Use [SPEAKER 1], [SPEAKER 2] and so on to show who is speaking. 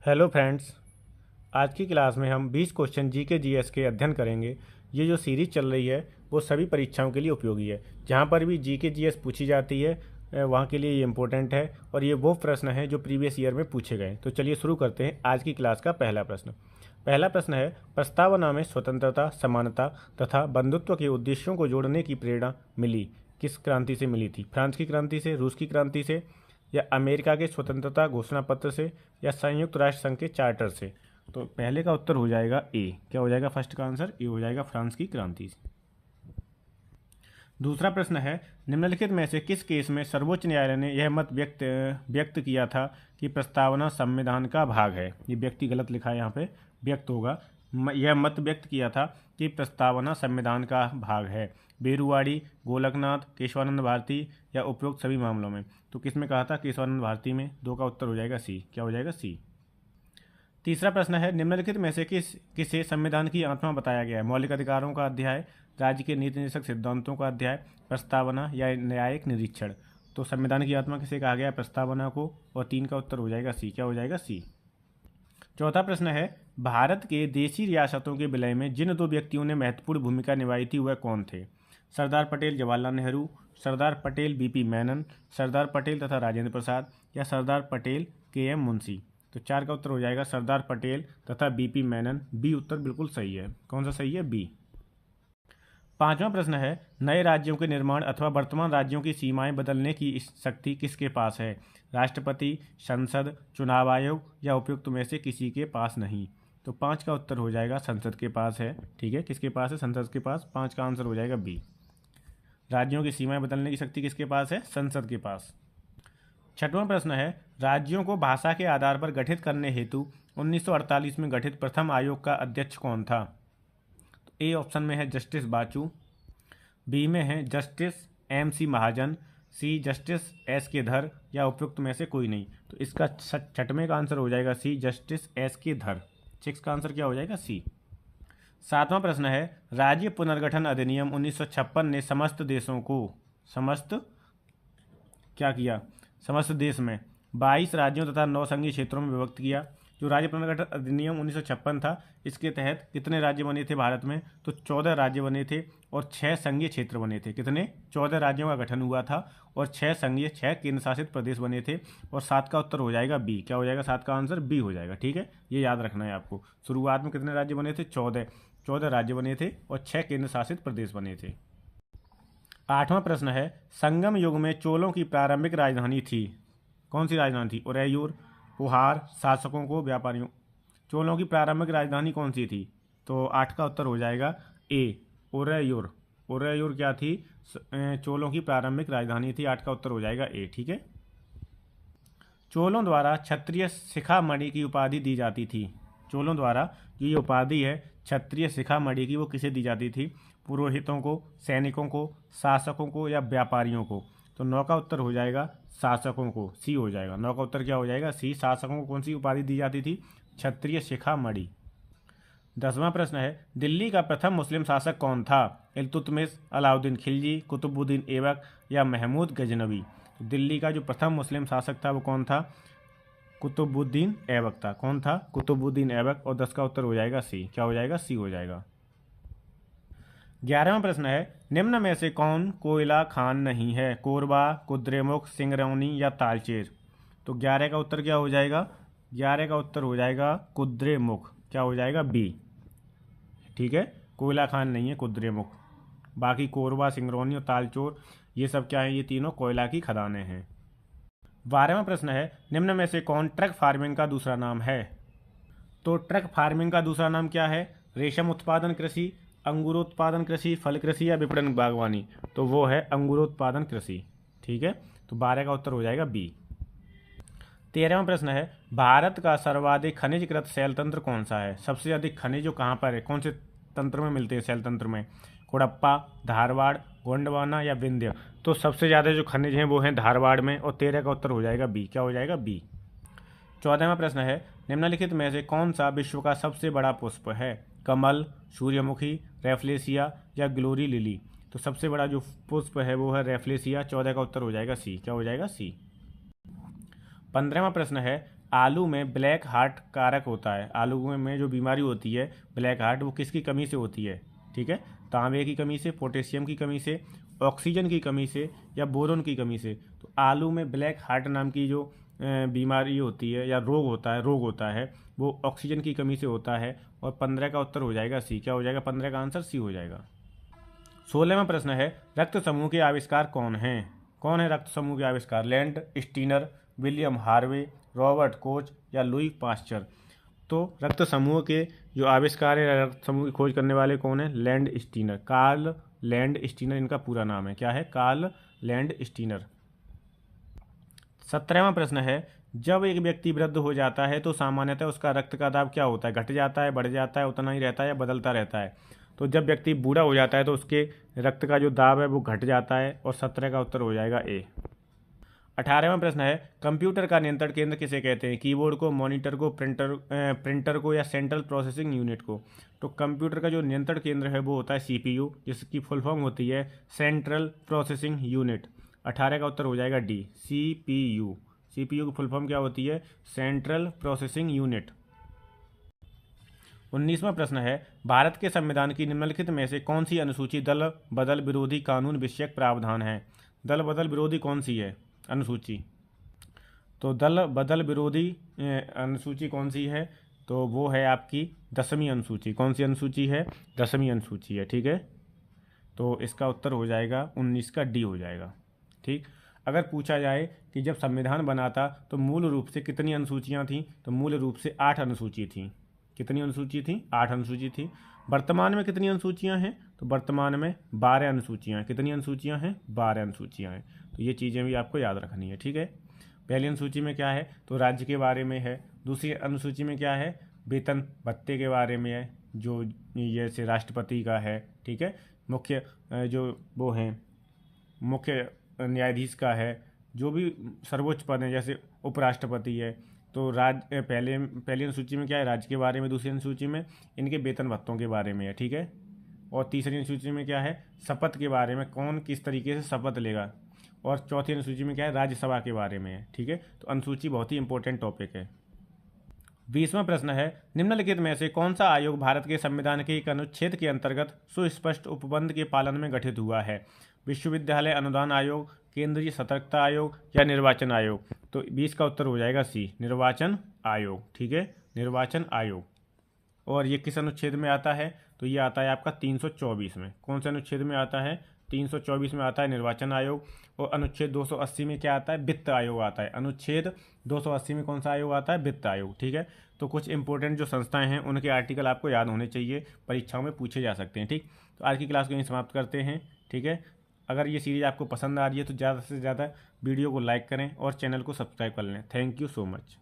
[SPEAKER 1] Hello friends. आज की class में हम 20 क्वेश्चन जीके जीएस के अध्ययन करेंगे। ये जो सीरीज चल रही है वो सभी परीक्षाओं के लिए उपयोगी है। जहाँ पर भी जीके जीएस पूछी जाती है वहाँ के लिए ये इम्पोर्टेंट है और ये वो प्रश्न हैं जो प्रीवियस ईयर में पूछे गए। तो चलिए शुरू करते हैं आज की क्लास का पहला प्रश्न। पहला प्रश्न है, प्रस्तावना में स्वतंत्रता, समानता तथा बंधुत्व के उद्देश्यों को जोड़ने की प्रेरणा मिली किस क्रांति से मिली थी? फ्रांस की क्रांति से, रूस की क्रांति से, या अमेरिका के स्वतंत्रता घोषणा पत्र से, या संयुक्त राष्ट्र संघ के चार्टर से? तो पहले का उत्तर हो जाएगा ए। क्या हो जाएगा फर्स्ट का आंसर? ए हो जाएगा, फ्रांस की क्रांति से। दूसरा प्रश्न है, निम्नलिखित में से किस केस में सर्वोच्च न्यायालय ने यह मत व्यक्त किया था कि प्रस्तावना संविधान का भाग है? ये व्यक्ति गलत लिखा है, यहाँ पे व्यक्त होगा। यह मत व्यक्त किया था कि प्रस्तावना संविधान का भाग है। बेरुवाड़ी, गोलकनाथ, केशवानंद भारती या उपरोक्त सभी मामलों में? तो किस में कहा था? केशवानंद भारती में। दो का उत्तर हो जाएगा सी। क्या हो जाएगा? सी। तीसरा प्रश्न है, निम्नलिखित में से किसे संविधान की आत्मा बताया गया है? मौलिक अधिकारों का अध्याय, राज्य के नीति निर्देशक सिद्धांतों का अध्याय, प्रस्तावना या न्यायिक निरीक्षण? तो संविधान की आत्मा किसे कहा गया? प्रस्तावना को। और तीन का उत्तर हो जाएगा सी। क्या हो जाएगा? सी। चौथा प्रश्न है, भारत के देशी रियासतों के विलय में जिन दो व्यक्तियों ने महत्वपूर्ण भूमिका निभाई थी वह कौन थे? सरदार पटेल जवाहरलाल नेहरू, सरदार पटेल बीपी मेनन, सरदार पटेल तथा राजेंद्र प्रसाद, या सरदार पटेल केएम मुंशी? तो चार का उत्तर हो जाएगा सरदार पटेल तथा बीपी मेनन। बी उत्तर बिल्कुल सही है। कौन सा सही है? बी। पांचवा प्रश्न है, नए राज्यों के निर्माण अथवा वर्तमान राज्यों की सीमाएं बदलने की शक्ति किसके पास है? राष्ट्रपति, संसद, चुनाव आयोग या उपयुक्त में से किसी के पास नहीं? तो पाँच का उत्तर हो जाएगा संसद के पास है। ठीक है, किसके पास है? संसद के पास। पाँच का आंसर हो जाएगा बी। राज्यों की सीमाएं बदलने की शक्ति किसके पास है? संसद के पास। छठवां प्रश्न है, राज्यों को भाषा के आधार पर गठित करने हेतु 1948 में गठित प्रथम आयोग का अध्यक्ष कौन था? तो ए ऑप्शन में है जस्टिस बाचू, बी में है जस्टिस एम.सी. महाजन, सी जस्टिस एस.के. धर, या उपयुक्त में से कोई नहीं? तो इसका छठवें का आंसर हो जाएगा सी, जस्टिस एस.के. धर। सिक्स का आंसर क्या हो जाएगा? सी। सातवां प्रश्न है, राज्य पुनर्गठन अधिनियम 1956 ने समस्त क्या किया? समस्त देश में 22 राज्यों तथा 9 संघीय क्षेत्रों में विभक्त किया। जो राज्य पुनर्गठन अधिनियम 1956 था, इसके तहत कितने राज्य बने थे भारत में? तो 14 राज्य बने थे और 6 संघीय क्षेत्र बने थे। कितने? 14 राज्यों का गठन हुआ था और 6 केंद्र शासित प्रदेश बने थे। और 7 का उत्तर हो जाएगा बी। क्या हो जाएगा? 7 का आंसर बी हो जाएगा। ठीक है, ये याद रखना है आपको। शुरुआत में कितने राज्य बने थे? 14 राज्य बने थे और 6 केंद्र शासित प्रदेश बने थे। आठवां प्रश्न है, संगम युग में चोलों की प्रारंभिक राजधानी थी? कौन सी राजधानी थी? उरैयूर, पुहार, शासकों को, व्यापारियों? चोलों की प्रारंभिक राजधानी कौन सी थी? तो 8 का उत्तर हो जाएगा ए, उरैयूर। उरैयूर क्या थी? चोलों की प्रारंभिक राजधानी थी। 8 का उत्तर हो जाएगा ए। ठीक है। चोलों द्वारा क्षत्रिय शिखामणि की उपाधि दी जाती थी? चोलों द्वारा जो ये उपाधि है क्षत्रिय शिखामणि की, वो किसे दी जाती थी? पुरोहितों को, सैनिकों को, शासकों को, या व्यापारियों को? तो 9 का उत्तर हो जाएगा शासकों को। सी हो जाएगा। 9 का उत्तर क्या हो जाएगा? सी। शासकों को कौन सी उपाधि दी जाती थी? क्षत्रिय शिखामणि। 10वां प्रश्न है, दिल्ली का प्रथम मुस्लिम शासक कौन था? इल्तुतमिश, अलाउद्दीन खिलजी, कुतुबुद्दीन ऐबक, या महमूद गजनवी? तो दिल्ली का जो प्रथम मुस्लिम शासक था वो कौन था? कुतुबुद्दीन ऐबक था। कौन था? कुतुबुद्दीन ऐबक। और 10 का उत्तर हो जाएगा सी। क्या हो जाएगा? सी हो जाएगा। 11वां प्रश्न है, निम्न में से कौन कोयला खान नहीं है? कोरबा, कुद्रेमुख, सिंगरौनी, या तालचेर? तो 11 का उत्तर क्या हो जाएगा? 11 का उत्तर हो जाएगा कुद्रेमुख। क्या हो जाएगा? बी। ठीक है, कोयला खान नहीं है कुद्रेमुख। बाकी कोरबा, सिंगरौनी और तालचोर ये सब क्या है? ये तीनों कोयला की खदानें हैं। 12वां प्रश्न है, निम्न में से कौन ट्रक फार्मिंग का दूसरा नाम है? तो ट्रक फार्मिंग का दूसरा नाम क्या है? रेशम उत्पादन कृषि, अंगूरोत्पादन कृषि, फल कृषि, या विपणन बागवानी? तो वो है अंगूरोत्पादन कृषि। ठीक है, तो 12 का उत्तर हो जाएगा बी। 13वां प्रश्न है, भारत का सर्वाधिक खनिजकृत शैल तंत्र कौन सा है? सबसे अधिक खनिज कहाँ पर है? कौन से तंत्र में मिलते हैं शैल तंत्र में? कुड़प्पा, धारवाड़, गोंडवाना, या विंध्य? तो सबसे ज़्यादा जो खनिज हैं वो हैं धारवाड़ में। और 13 का उत्तर हो जाएगा बी। क्या हो जाएगा? बी। 14वां प्रश्न है, निम्नलिखित में से कौन सा विश्व का सबसे बड़ा पुष्प है? कमल, सूर्यमुखी, रेफ्लेसिया, या ग्लोरी लिली? तो सबसे बड़ा जो पुष्प है वो है रेफ्लेसिया। 14 का उत्तर हो जाएगा सी। क्या हो जाएगा? सी। 15वां प्रश्न है, आलू में ब्लैक हार्ट कारक होता है। आलू में जो बीमारी होती है ब्लैक हार्ट, वो किसकी कमी से होती है? ठीक है, तांबे की कमी से, पोटेशियम की कमी से, ऑक्सीजन की कमी से, या बोरोन की कमी से। तो आलू में ब्लैक हार्ट नाम की जो बीमारी होती है या रोग होता है वो ऑक्सीजन की कमी से होता है। और 15 का उत्तर हो जाएगा सी। क्या हो जाएगा? 15 का आंसर सी हो जाएगा। 16वां प्रश्न है, रक्त समूह के आविष्कार कौन हैं? कौन है रक्त समूह के आविष्कार? Land Steiner, William Harvey, Robert Koch, या लुई पास्चर। तो रक्त समूह के जो आविष्कार है, रक्त समूह की खोज करने वाले कौन है? Landsteiner, Karl Landsteiner इनका पूरा नाम है। क्या है? Karl land Steiner. 17वां प्रश्न है, जब एक व्यक्ति वृद्ध हो जाता है तो सामान्यतः उसका रक्त का दाब क्या होता है? घट जाता है, बढ़ जाता है, उतना ही रहता है, या बदलता रहता है? तो जब व्यक्ति बूढ़ा हो जाता है तो उसके रक्त का जो दाब है वो घट जाता है, और 17 का उत्तर हो जाएगा ए। 18वां प्रश्न है, कंप्यूटर का नियंत्रण केंद्र किसे कहते हैं? कीबोर्ड को, मॉनिटर को, प्रिंटर को, या सेंट्रल प्रोसेसिंग यूनिट को? तो कंप्यूटर का जो नियंत्रण केंद्र है वो होता है सीपीयू, जिसकी फुल फॉर्म होती है सेंट्रल प्रोसेसिंग यूनिट। 18 का उत्तर हो जाएगा डी, सीपीयू। सीपीयू की फुल फॉर्म क्या होती है? Central processing unit. 19वां प्रश्न है, भारत के संविधान की निम्नलिखित में से कौन सी अनुसूची दल बदल विरोधी कानून विषयक प्रावधान है? दल बदल विरोधी कौन सी है अनुसूची? तो दल बदल विरोधी अनुसूची कौन सी है? तो वो है आपकी 10वीं अनुसूची। कौन सी अनुसूची है? 10वीं अनुसूची है। ठीक है, तो इसका उत्तर हो जाएगा 19 का डी हो जाएगा। ठीक, अगर पूछा जाए कि जब संविधान बना था तो मूल रूप से कितनी अनुसूचियाँ थीं? तो मूल रूप से 8 अनुसूची थी। कितनी अनुसूची थी? 8 अनुसूची थी। वर्तमान में कितनी अनुसूचियां हैं? तो वर्तमान में 12 अनुसूचियां हैं। कितनी अनुसूचियां हैं? 12 अनुसूचियां हैं। तो ये चीज़ें भी आपको याद रखनी है। ठीक है, पहली अनुसूची में क्या है? तो राज्य के बारे में है। दूसरी अनुसूची में क्या है? वेतन भत्ते के बारे में है, जो जैसे राष्ट्रपति का है। ठीक है, मुख्य जो वो हैं मुख्य न्यायाधीश का है, जो भी सर्वोच्च पद है जैसे उपराष्ट्रपति है। तो पहली अनुसूची में क्या है? राज्य के बारे में। दूसरी अनुसूची में इनके वेतन भत्तों के बारे में है। ठीक है, और तीसरी अनुसूची में क्या है? शपथ के बारे में, कौन किस तरीके से शपथ लेगा। और चौथी अनुसूची में क्या है? राज्यसभा के बारे में है। ठीक है, तो अनुसूची बहुत ही इंपॉर्टेंट टॉपिक है। 20वां प्रश्न है, निम्नलिखित में से कौन सा आयोग भारत के संविधान के एक अनुच्छेद के अंतर्गत सुस्पष्ट उपबंध के पालन में गठित हुआ है? विश्वविद्यालय अनुदान आयोग, केंद्रीय सतर्कता आयोग, या निर्वाचन आयोग? तो 20 का उत्तर हो जाएगा सी, निर्वाचन आयोग। ठीक है, निर्वाचन आयोग। और ये किस अनुच्छेद में आता है? तो ये आता है आपका 324 में। कौन से अनुच्छेद में आता है? 324 में आता है निर्वाचन आयोग। और अनुच्छेद 280 में क्या आता है? वित्त आयोग आता है। अनुच्छेद 280 में कौन सा आयोग आता है? वित्त आयोग। ठीक है, तो कुछ इंपॉर्टेंट जो संस्थाएं हैं उनके आर्टिकल आपको याद होने चाहिए, परीक्षाओं में पूछे जा सकते हैं। ठीक, तो आज की क्लास को यहीं समाप्त करते हैं। ठीक है, अगर ये सीरीज़ आपको पसंद आ रही है तो ज़्यादा से ज़्यादा वीडियो को लाइक करें और चैनल को सब्सक्राइब कर लें। Thank you so much.